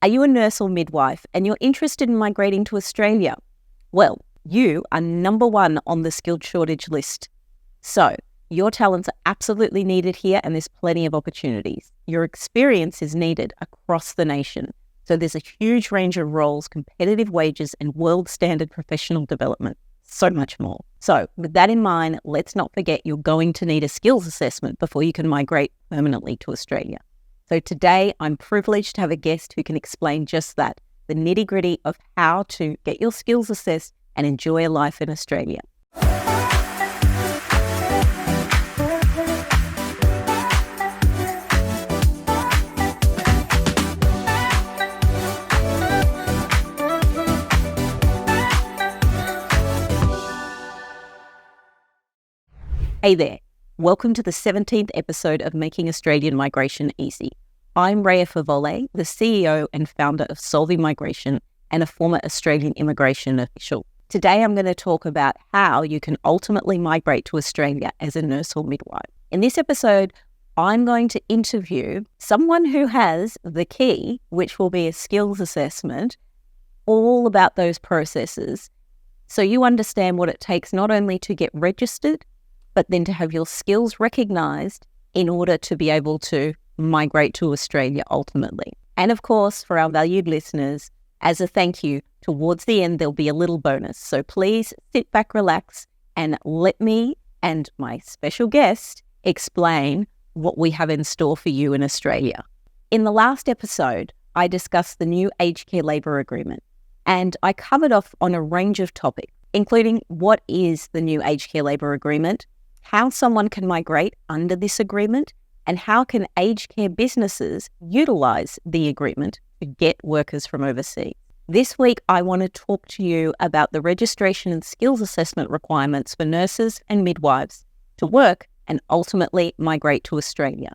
Are you a nurse or midwife and you're interested in migrating to Australia? Well, you are number one on the skilled shortage list. So your talents are absolutely needed here and there's plenty of opportunities. Your experience is needed across the nation. So there's a huge range of roles, competitive wages and world standard professional development. So much more. So with that in mind, let's not forget you're going to need a skills assessment before you can migrate permanently to Australia. So today, I'm privileged to have a guest who can explain just that, the nitty-gritty of how to get your skills assessed and enjoy a life in Australia. Hey there. Welcome to the 17th episode of Making Australian Migration Easy. I'm Rhea Fawole, the CEO and founder of SOLVi Migration and a former Australian immigration official. Today I'm going to talk about how you can ultimately migrate to Australia as a nurse or midwife. In this episode, I'm going to interview someone who has the key, which will be a skills assessment, all about those processes, so you understand what it takes not only to get registered, but then to have your skills recognised in order to be able to migrate to Australia ultimately. And of course, for our valued listeners, as a thank you, towards the end, there'll be a little bonus. So please sit back, relax, and let me and my special guest explain what we have in store for you in Australia. In the last episode, I discussed the new aged care labour agreement, and I covered off on a range of topics, including what is the new aged care labour agreement, how someone can migrate under this agreement, and how can aged care businesses utilise the agreement to get workers from overseas. This week, I want to talk to you about the registration and skills assessment requirements for nurses and midwives to work and ultimately migrate to Australia.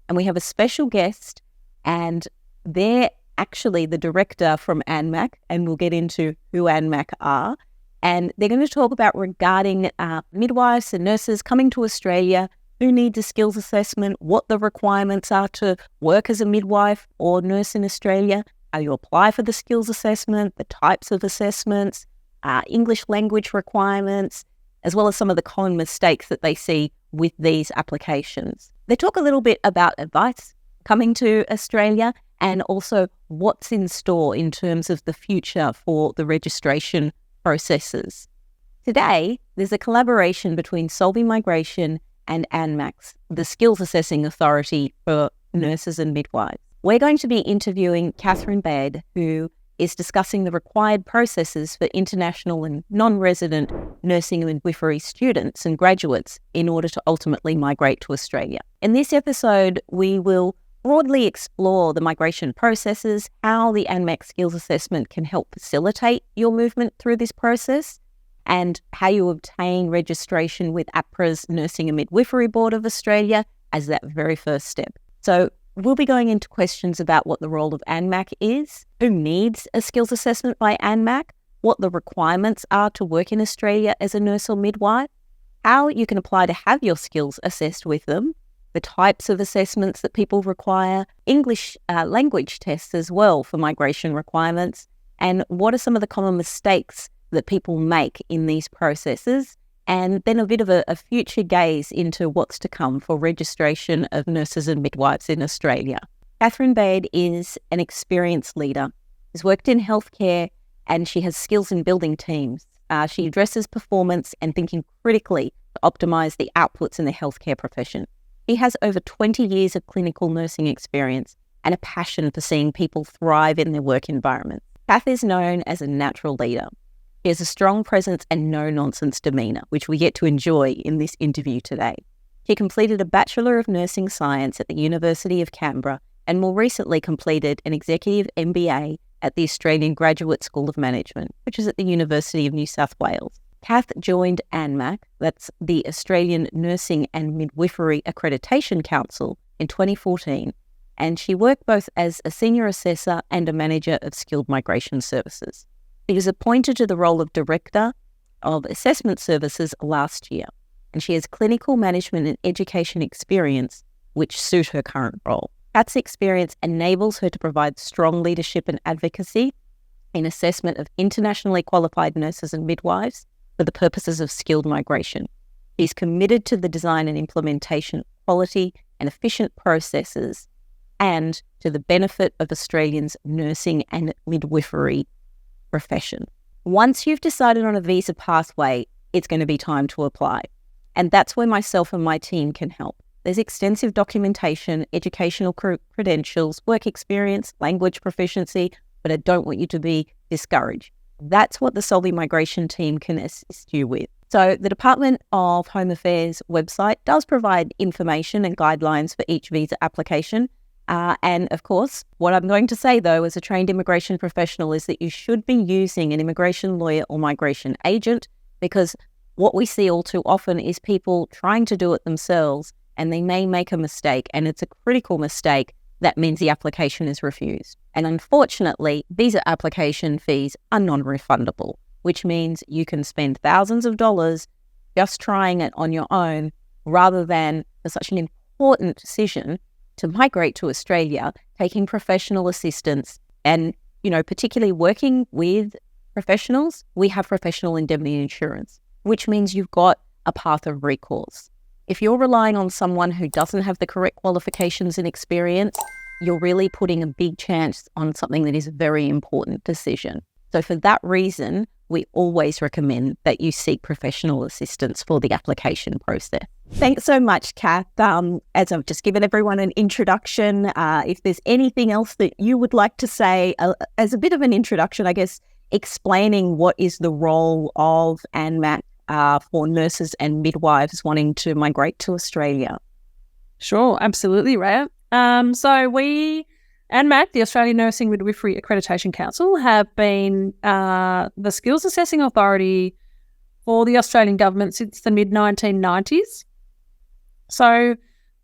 And we have a special guest, and they're actually the director from ANMAC, and we'll get into who ANMAC are. And they're going to talk about regarding midwives and nurses coming to Australia, who needs a skills assessment, what the requirements are to work as a midwife or nurse in Australia, how you apply for the skills assessment, the types of assessments, English language requirements, as well as some of the common mistakes that they see with these applications. They talk a little bit about advice coming to Australia and also what's in store in terms of the future for the registration processes. Today, there's a collaboration between SOLVi Migration and ANMAC, the skills assessing authority for nurses and midwives. We're going to be interviewing Kathryn Baird, who is discussing the required processes for international and non-resident nursing and midwifery students and graduates in order to ultimately migrate to Australia. In this episode, we will broadly explore the migration processes, how the ANMAC skills assessment can help facilitate your movement through this process, and how you obtain registration with APRA's Nursing and Midwifery Board of Australia as that very first step. So we'll be going into questions about what the role of ANMAC is, who needs a skills assessment by ANMAC, what the requirements are to work in Australia as a nurse or midwife, how you can apply to have your skills assessed with them, the types of assessments that people require, English language tests as well for migration requirements, and what are some of the common mistakes that people make in these processes, and then a bit of a future gaze into what's to come for registration of nurses and midwives in Australia. Kathryn Baird is an experienced leader, has worked in healthcare, and she has skills in building teams. She addresses performance and thinking critically to optimise the outputs in the healthcare profession. He has over 20 years of clinical nursing experience and a passion for seeing people thrive in their work environment. Kath is known as a natural leader. He has a strong presence and no-nonsense demeanour, which we get to enjoy in this interview today. He completed a Bachelor of Nursing Science at the University of Canberra and more recently completed an Executive MBA at the Australian Graduate School of Management, which is at the University of New South Wales. Kath joined ANMAC, that's the Australian Nursing and Midwifery Accreditation Council, in 2014, and she worked both as a senior assessor and a manager of skilled migration services. She was appointed to the role of Director of Assessment Services last year, and she has clinical management and education experience which suit her current role. Kat's experience enables her to provide strong leadership and advocacy in assessment of internationally qualified nurses and midwives for the purposes of skilled migration. She's committed to the design and implementation of quality and efficient processes and to the benefit of Australians' nursing and midwifery profession. Once you've decided on a visa pathway, it's going to be time to apply. And that's where myself and my team can help. There's extensive documentation, educational credentials, work experience, language proficiency, but I don't want you to be discouraged. That's what the SOLVi Migration team can assist you with. So the Department of Home Affairs website does provide information and guidelines for each visa application. And of course, what I'm going to say though, as a trained immigration professional, is that you should be using an immigration lawyer or migration agent, because what we see all too often is people trying to do it themselves and they may make a mistake, and it's a critical mistake that means the application is refused. And unfortunately, visa application fees are non-refundable, which means you can spend thousands of dollars just trying it on your own, rather than for such an important decision to migrate to Australia, taking professional assistance and, particularly working with professionals. We have professional indemnity insurance, which means you've got a path of recourse. If you're relying on someone who doesn't have the correct qualifications and experience, you're really putting a big chance on something that is a very important decision. So for that reason, we always recommend that you seek professional assistance for the application process. Thanks so much, Kath. As I've just given everyone an introduction, if there's anything else that you would like to say as a bit of an introduction, I guess, explaining what is the role of ANMAC for nurses and midwives wanting to migrate to Australia. Sure, absolutely, Rhea. So we, ANMAC, the Australian Nursing Midwifery Accreditation Council, have been the skills assessing authority for the Australian government since the mid-1990s. So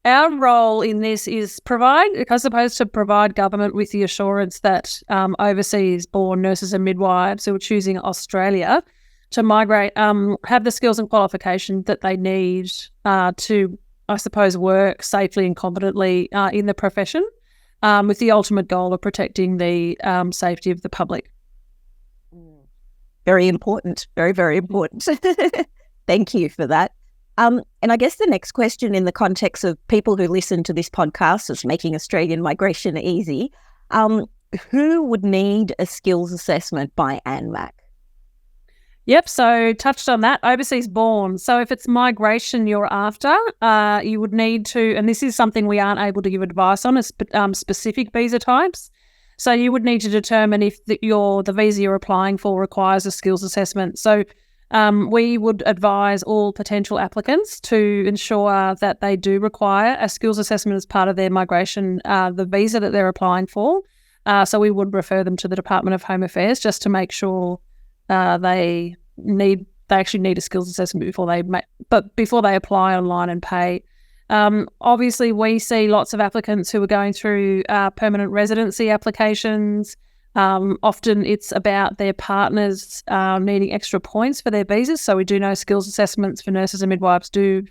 our role in this is provide government with the assurance that overseas-born nurses and midwives who are choosing Australia to migrate have the skills and qualifications that they need to, I suppose, work safely and competently in the profession, with the ultimate goal of protecting the safety of the public. Very important. Very, very important. Thank you for that. And I guess the next question, in the context of people who listen to this podcast, is making Australian migration easy. Who would need a skills assessment by ANMAC? Yep, so touched on that, overseas born. So if it's migration you're after, you would need to, and this is something we aren't able to give advice on, is specific visa types. So you would need to determine if the visa you're applying for requires a skills assessment. So we would advise all potential applicants to ensure that they do require a skills assessment as part of their migration, the visa that they're applying for. So we would refer them to the Department of Home Affairs just to make sure they actually need a skills assessment before they apply online and pay. Obviously, we see lots of applicants who are going through permanent residency applications. Often it's about their partners needing extra points for their visas. So we do know skills assessments for nurses and midwives do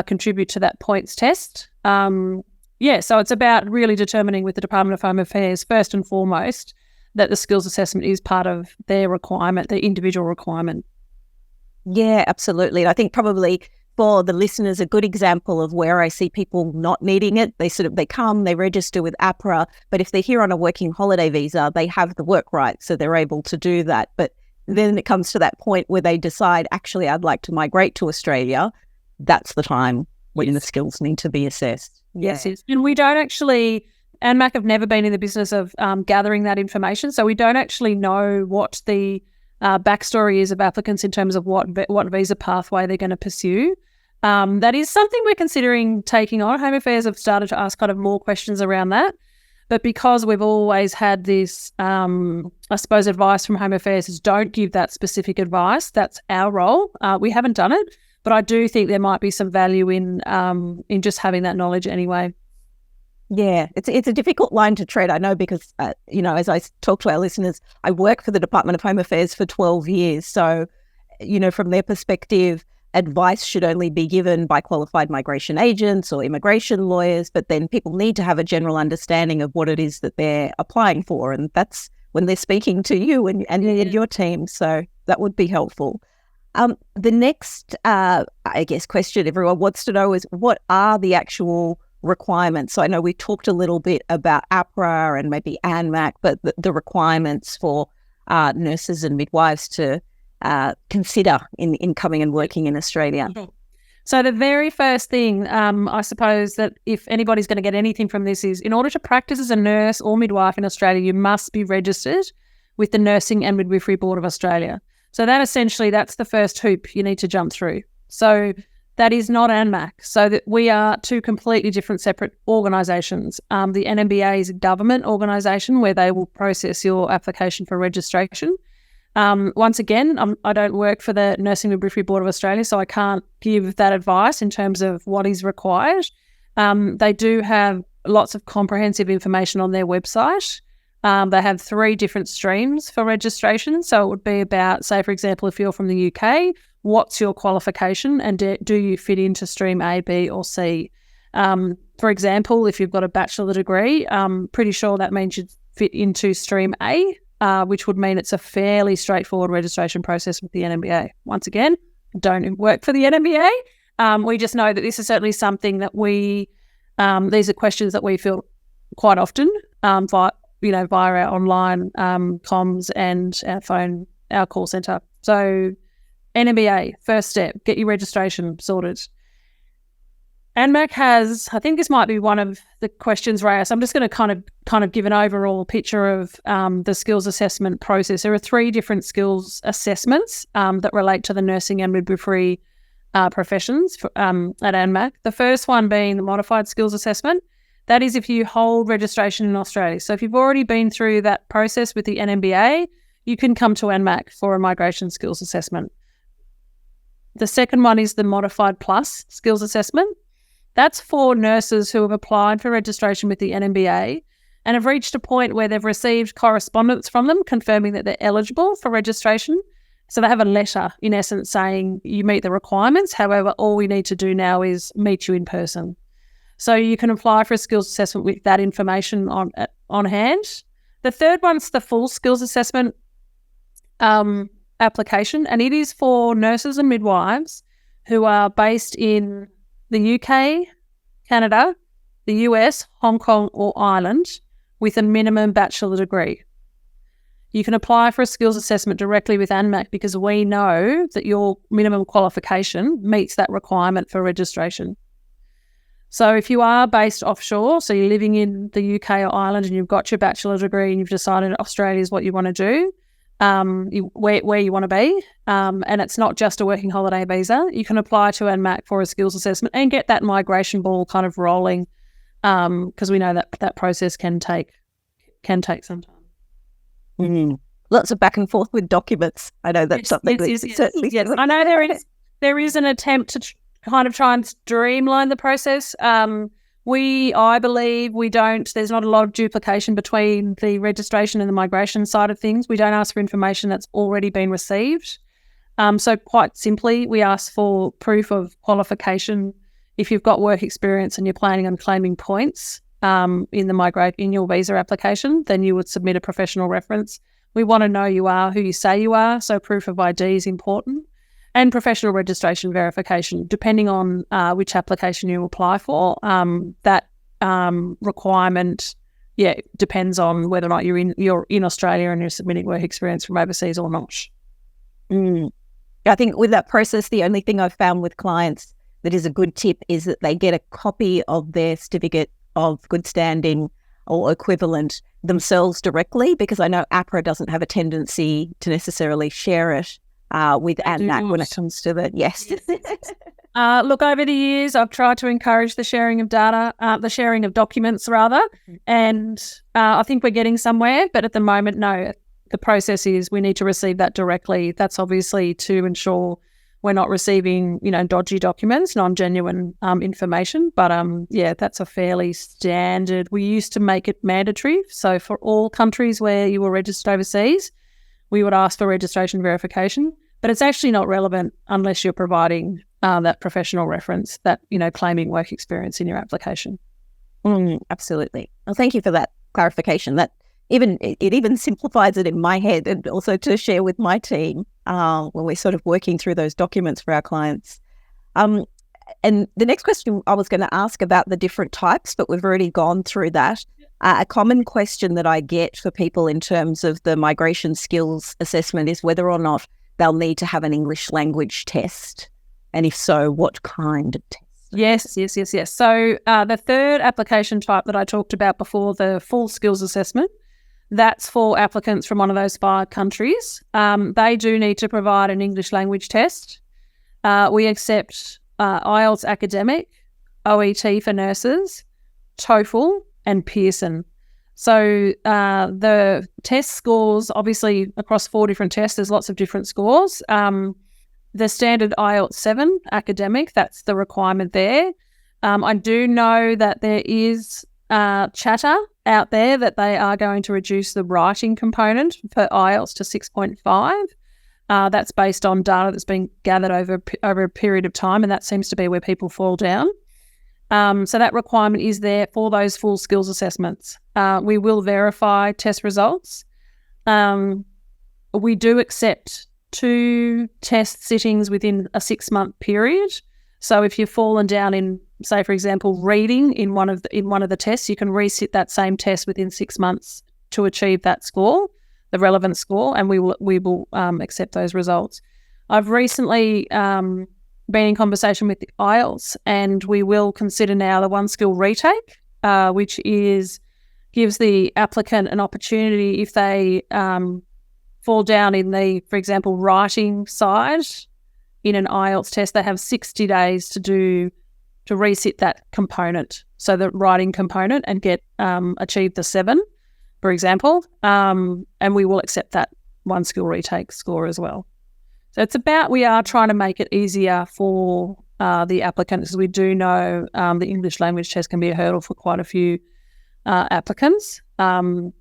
contribute to that points test. So it's about really determining with the Department of Home Affairs, first and foremost, that the skills assessment is part of their requirement, the individual requirement. Yeah, absolutely. And I think probably for the listeners, a good example of where I see people not needing it, they come, they register with APRA, but if they're here on a working holiday visa, they have the work rights, so they're able to do that. But then it comes to that point where they decide, actually, I'd like to migrate to Australia. That's the time when the skills need to be assessed. Yes. And we don't actually... ANMAC have never been in the business of gathering that information, so we don't actually know what the backstory is of applicants in terms of what visa pathway they're going to pursue. That is something we're considering taking on. Home Affairs have started to ask kind of more questions around that, but because we've always had this, I suppose, advice from Home Affairs is don't give that specific advice. That's our role. We haven't done it, but I do think there might be some value in just having that knowledge anyway. Yeah, it's a difficult line to tread, I know, because, as I talk to our listeners, I work for the Department of Home Affairs for 12 years. So, from their perspective, advice should only be given by qualified migration agents or immigration lawyers, but then people need to have a general understanding of what it is that they're applying for. And that's when they're speaking to you and your team. So that would be helpful. The next, I guess, question everyone wants to know is, what are the actual requirements? So I know we talked a little bit about APRA and maybe ANMAC, but the requirements for nurses and midwives to consider in coming and working in Australia. So the very first thing, I suppose, that if anybody's going to get anything from this is, in order to practice as a nurse or midwife in Australia, you must be registered with the Nursing and Midwifery Board of Australia. So that's the first hoop you need to jump through. So that is not ANMAC. So that we are two completely different separate organisations. The NMBA is a government organisation where they will process your application for registration. Once again, I don't work for the Nursing and Midwifery Board of Australia, so I can't give that advice in terms of what is required. They do have lots of comprehensive information on their website. They have 3 different streams for registration. So it would be about, say, for example, if you're from the UK, what's your qualification and do you fit into stream A, B or C? For example, if you've got a bachelor degree, I'm pretty sure that means you fit into stream A, which would mean it's a fairly straightforward registration process with the NMBA. Once again, don't work for the NMBA. We just know that this is certainly something that these are questions that we field quite often via our online comms and our phone, our call centre. So NMBA, first step, get your registration sorted. ANMAC has, I think this might be one of the questions, Rhea, so I'm just going to kind of give an overall picture of the skills assessment process. There are 3 different skills assessments that relate to the nursing and midwifery professions at ANMAC. The first one being the modified skills assessment. That is if you hold registration in Australia. So if you've already been through that process with the NMBA, you can come to ANMAC for a migration skills assessment. The second one is the modified plus skills assessment. That's for nurses who have applied for registration with the NMBA and have reached a point where they've received correspondence from them confirming that they're eligible for registration. So they have a letter, in essence, saying you meet the requirements. However, all we need to do now is meet you in person. So you can apply for a skills assessment with that information on hand. The third one's the full skills assessment application, and it is for nurses and midwives who are based in the UK, Canada, the US, Hong Kong or Ireland with a minimum bachelor degree. You can apply for a skills assessment directly with ANMAC because we know that your minimum qualification meets that requirement for registration. So if you are based offshore, so you're living in the UK or Ireland and you've got your bachelor degree and you've decided Australia is what you want to do, where you want to be, and it's not just a working holiday visa, you can apply to ANMAC for a skills assessment and get that migration ball kind of rolling, because we know that process can take some time. Mm-hmm. Lots of back and forth with documents. I know that's something certainly. Yes. I know there is an attempt to kind of try and streamline the process. I believe there's not a lot of duplication between the registration and the migration side of things. We don't ask for information that's already been received. So quite simply, we ask for proof of qualification. If you've got work experience and you're planning on claiming points in your visa application, then you would submit a professional reference. We want to know you are who you say you are, so proof of ID is important. And professional registration verification, depending on which application you apply for. That requirement, depends on whether or not you're in Australia and you're submitting work experience from overseas or not. I think with that process, the only thing I've found with clients that is a good tip is that they get a copy of their certificate of good standing or equivalent themselves directly, because I know APRA doesn't have a tendency to necessarily share it with ANMAC when it comes to the Look, over the years, I've tried to encourage the sharing of data, the sharing of documents rather, and I think we're getting somewhere. But at the moment, no. The process is we need to receive that directly. That's obviously to ensure we're not receiving, dodgy documents, non-genuine information. But that's a fairly standard. We used to make it mandatory. So for all countries where you were registered overseas, we would ask for registration verification. but it's actually not relevant unless you're providing that professional reference, that, claiming work experience in your application. Absolutely. Well, thank you for that clarification. That it even simplifies it in my head, and also to share with my team when we're sort of working through those documents for our clients. And the next question I was going to ask about the different types, but we've already gone through that. A common question that I get for people in terms of the migration skills assessment is whether or not they'll need to have an English language test. And if so, what kind of test? Yes. So the third application type that I talked about before, the full skills assessment, that's for applicants from one of those 5 countries. They do need to provide an English language test. We accept IELTS academic, OET for nurses, TOEFL, and Pearson. So the test scores, obviously across 4 different tests, there's lots of different scores. The standard IELTS 7 academic, that's the requirement there. I do know that there is chatter out there that they are going to reduce the writing component for IELTS to 6.5. That's based on data that's been gathered over a period of time, and that seems to be where people fall down. So that requirement is there for those full skills assessments. We will verify test results. We do accept 2 test sittings within a 6-month period. So if you've fallen down in, say, for example, reading in one of the tests, you can resit that same test within 6 months to achieve that score, the relevant score, and we will accept those results. I've recently been in conversation with the IELTS, and we will consider now the one skill retake, which gives the applicant an opportunity if they fall down in the, for example, writing side in an IELTS test. They have 60 days to resit that component, so the writing component, and get achieve the 7, for example, and we will accept that one skill retake score as well. So we are trying to make it easier for the applicants, as we do know the English language test can be a hurdle for quite a few applicants. And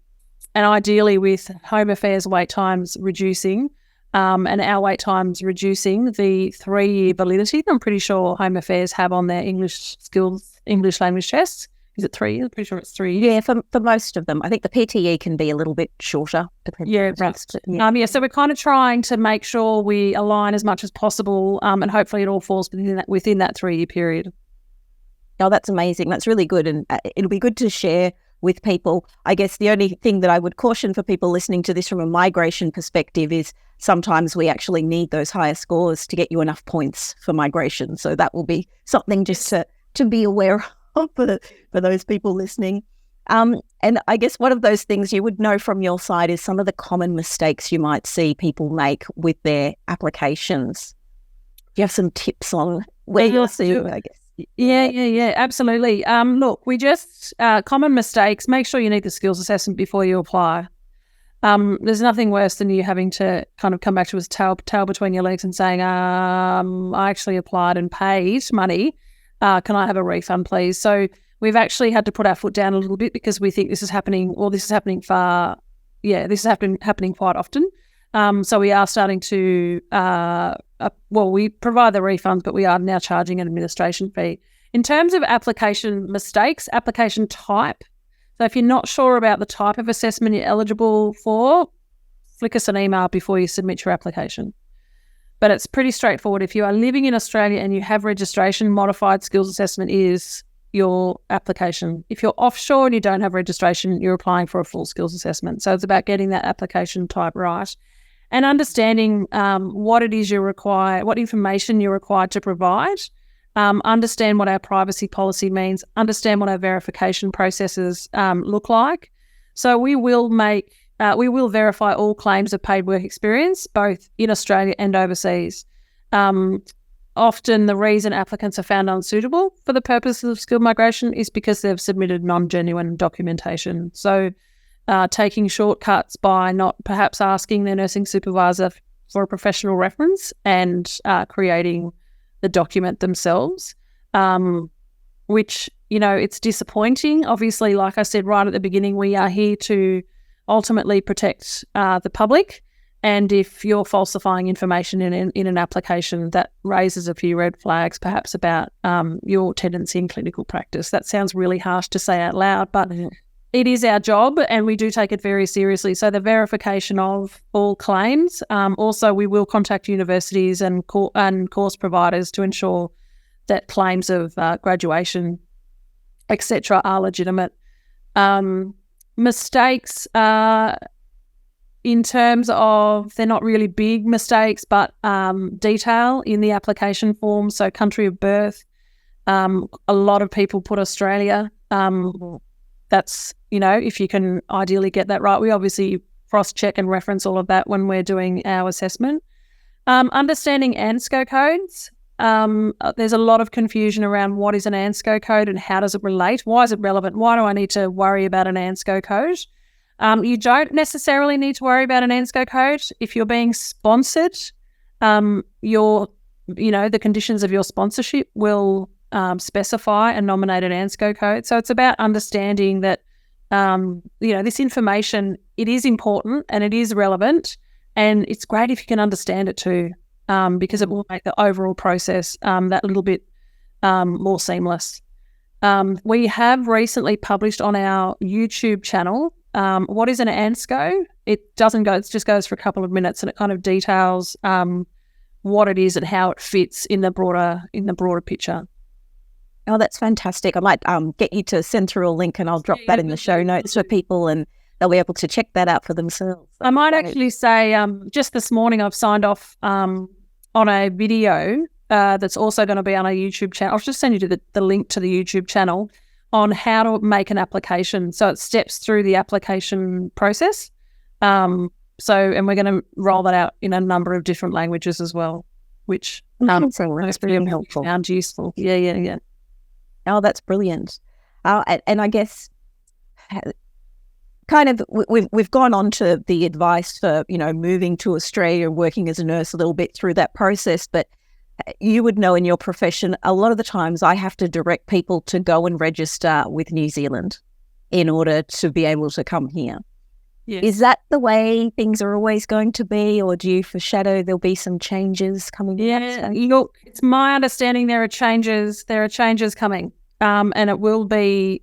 ideally, with Home Affairs wait times reducing and our wait times reducing, the 3-year validity, I'm pretty sure Home Affairs have on their English language tests. Is it 3 years? I'm pretty sure it's 3 years. Yeah, for most of them. I think the PTE can be a little bit shorter. Yeah, so we're kind of trying to make sure we align as much as possible, and hopefully it all falls within that 3-year period. Oh, that's amazing. That's really good. And it'll be good to share with people. I guess the only thing that I would caution for people listening to this from a migration perspective is sometimes we actually need those higher scores to get you enough points for migration. So that will be something just to be aware of for those people listening. And I guess one of those things you would know from your side is some of the common mistakes you might see people make with their applications. Do you have some tips on where you're seeing, I guess? Yeah, absolutely. Look, we just, common mistakes, make sure you need the skills assessment before you apply. There's nothing worse than you having to kind of come back to us tail between your legs and saying, I actually applied and paid money. Can I have a refund, please? So we've actually had to put our foot down a little bit because we think this is happening happening quite often. So we are starting to, we provide the refunds, but we are now charging an administration fee. In terms of application mistakes, application type. So if you're not sure about the type of assessment you're eligible for, flick us an email before you submit your application. But it's pretty straightforward. If you are living in Australia and you have registration, modified skills assessment is your application. If you're offshore and you don't have registration, you're applying for a full skills assessment. So it's about getting that application type right and understanding what it is you require, what information you're required to provide, understand what our privacy policy means, understand what our verification processes look like. So we will verify all claims of paid work experience, both in Australia and overseas. Often the reason applicants are found unsuitable for the purposes of skilled migration is because they've submitted non-genuine documentation. So taking shortcuts by not perhaps asking their nursing supervisor for a professional reference and creating the document themselves, which, it's disappointing. Obviously, like I said right at the beginning, we are here to ultimately protect the public And if you're falsifying information in an application, that raises a few red flags, perhaps about your tendency in clinical practice. That sounds really harsh to say out loud, but it is our job and we do take it very seriously. So the verification of all claims. Also, we will contact universities and course providers to ensure that claims of graduation, etc., are legitimate. Mistakes in terms of, they're not really big mistakes, but detail in the application form. So country of birth, a lot of people put Australia. That's, if you can ideally get that right. We obviously cross-check and reference all of that when we're doing our assessment. Understanding ANSCO codes. There's a lot of confusion around what is an ANSCO code and how does it relate? Why is it relevant? Why do I need to worry about an ANSCO code? You don't necessarily need to worry about an ANSCO code. If you're being sponsored, the conditions of your sponsorship will specify and nominate an ANSCO code. So it's about understanding that, this information, it is important and it is relevant, and it's great if you can understand it too, because it will make the overall process that little bit more seamless. We have recently published on our YouTube channel what is an ANSCO. It just goes for a couple of minutes, and it kind of details what it is and how it fits in the broader picture. Oh, that's fantastic. I might get you to send through a link and I'll drop that in the show notes for people and they'll be able to check that out for themselves. I might actually say just this morning I've signed off on a video that's also going to be on our YouTube channel. I'll just send you to the link to the YouTube channel on how to make an application. So it steps through the application process. And we're going to roll that out in a number of different languages as well, which that's really helpful. Found useful. Yeah. Oh, that's brilliant. And I guess kind of we've gone on to the advice for, moving to Australia and working as a nurse a little bit through that process. But you would know in your profession, a lot of the times I have to direct people to go and register with New Zealand in order to be able to come here. Yes. Is that the way things are always going to be, or do you foreshadow there'll be some changes coming? Yeah, it's my understanding there are changes. There are changes coming, and it will be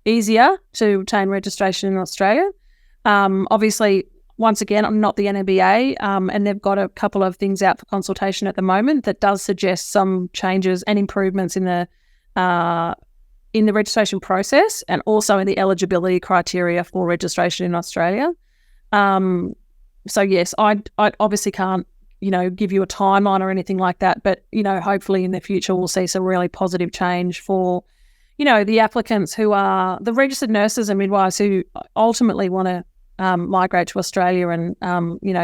easier to obtain registration in Australia. Obviously, once again, I'm not the NMBA, and they've got a couple of things out for consultation at the moment that does suggest some changes and improvements in the registration process and also in the eligibility criteria for registration in Australia. So yes, I obviously can't, give you a timeline or anything like that, but, hopefully in the future we'll see some really positive change for, the applicants who are the registered nurses and midwives who ultimately want to migrate to Australia and,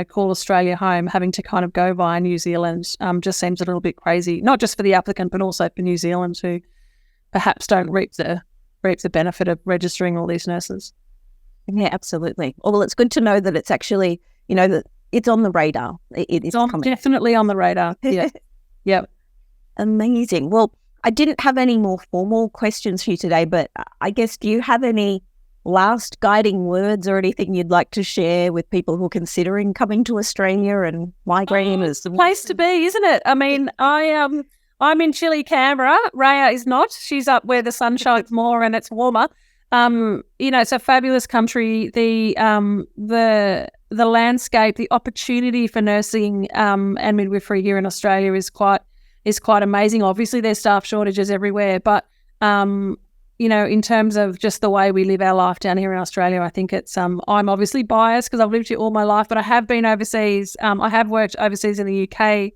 call Australia home. Having to kind of go via New Zealand just seems a little bit crazy, not just for the applicant, but also for New Zealand who perhaps don't reap the benefit of registering all these nurses. Yeah, absolutely. Well, it's good to know that it's actually, that it's on the radar. It's definitely on the radar. Yeah. Yep. Amazing. Well, I didn't have any more formal questions for you today, but I guess, do you have any last guiding words or anything you'd like to share with people who are considering coming to Australia and migrating? It's the place to be, isn't it? I mean, I'm in chilly Canberra. Rhea is not. She's up where the sun shines more and it's warmer. It's a fabulous country. The landscape, the opportunity for nursing and midwifery here in Australia is quite amazing. Obviously, there's staff shortages everywhere, but in terms of just the way we live our life down here in Australia, I think it's. I'm obviously biased because I've lived here all my life, but I have been overseas. I have worked overseas in the UK.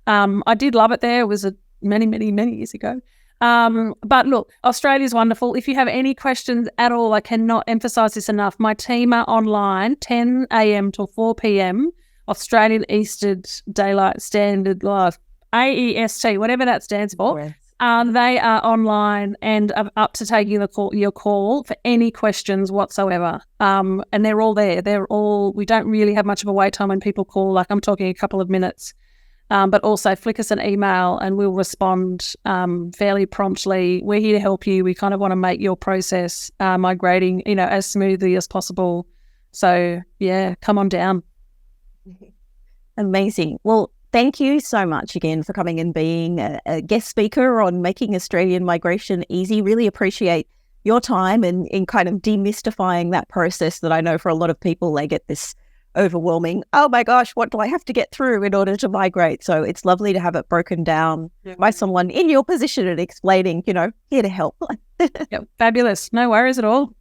I did love it there. It was many, many, many years ago. But look, Australia's wonderful. If you have any questions at all, I cannot emphasise this enough. My team are online 10 a.m. till 4 p.m. Australian Eastern Daylight Standard Life, AEST, whatever that stands for. Yes. They are online and are up to taking your call for any questions whatsoever. And they're all there. We don't really have much of a wait time when people call, like I'm talking a couple of minutes. But also flick us an email and we'll respond fairly promptly. We're here to help you. We kind of want to make your process migrating, as smoothly as possible So, yeah, come on down. Amazing. Well, thank you so much again for coming and being a guest speaker on Making Australian Migration Easy. Really appreciate your time and in kind of demystifying that process that I know for a lot of people, they get this overwhelming, oh my gosh, what do I have to get through in order to migrate? So it's lovely to have it broken down by someone in your position and explaining, here to help. Yep, fabulous. No worries at all.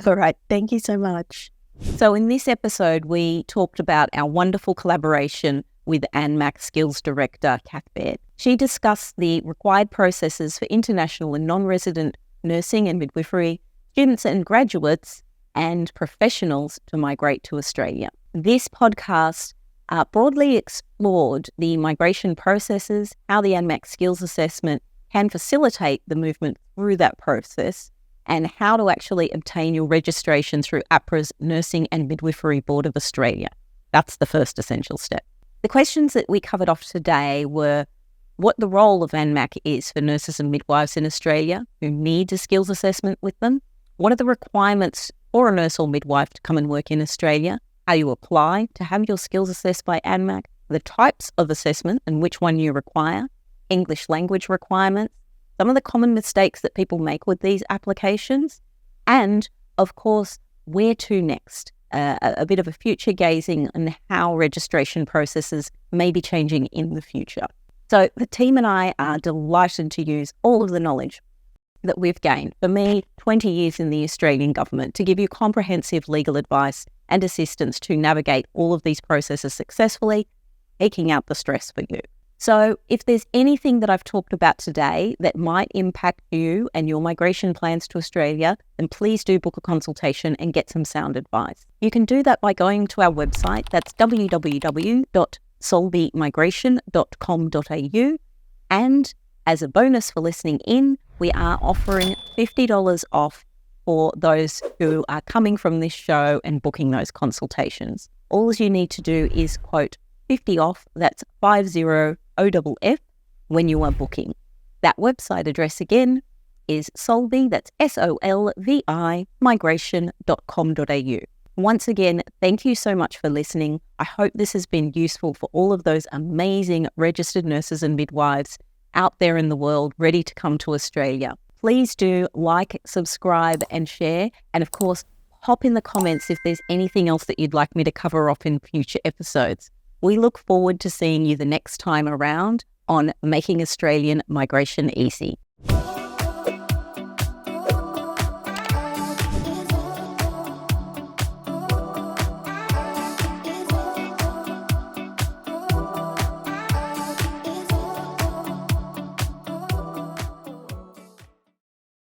All right. Thank you so much. So in this episode, we talked about our wonderful collaboration with ANMAC Skills Director, Kathryn Baird. She discussed the required processes for international and non-resident nursing and midwifery students and graduates and professionals to migrate to Australia. This podcast broadly explored the migration processes, how the ANMAC skills assessment can facilitate the movement through that process, and how to actually obtain your registration through APRA's Nursing and Midwifery Board of Australia. That's the first essential step. The questions that we covered off today were what the role of ANMAC is for nurses and midwives in Australia who need a skills assessment with them. What are the requirements for a nurse or midwife to come and work in Australia? How you apply to have your skills assessed by ANMAC, the types of assessment and which one you require, English language requirements, some of the common mistakes that people make with these applications, and of course, where to next? A bit of a future gazing on how registration processes may be changing in the future. So the team and I are delighted to use all of the knowledge that we've gained. For me, 20 years in the Australian government to give you comprehensive legal advice and assistance to navigate all of these processes successfully, taking out the stress for you. So if there's anything that I've talked about today that might impact you and your migration plans to Australia, then please do book a consultation and get some sound advice. You can do that by going to our website. That's www.solvimigration.com.au. And as a bonus for listening in, we are offering $50 off for those who are coming from this show and booking those consultations. All you need to do is quote 50 off, that's 50OFF, when you are booking. That website address again is SOLVi, that's SOLVI, migration.com.au. Once again, thank you so much for listening. I hope this has been useful for all of those amazing registered nurses and midwives out there in the world ready to come to Australia. Please do like, subscribe and share. And of course, hop in the comments if there's anything else that you'd like me to cover off in future episodes. We look forward to seeing you the next time around on Making Australian Migration Easy.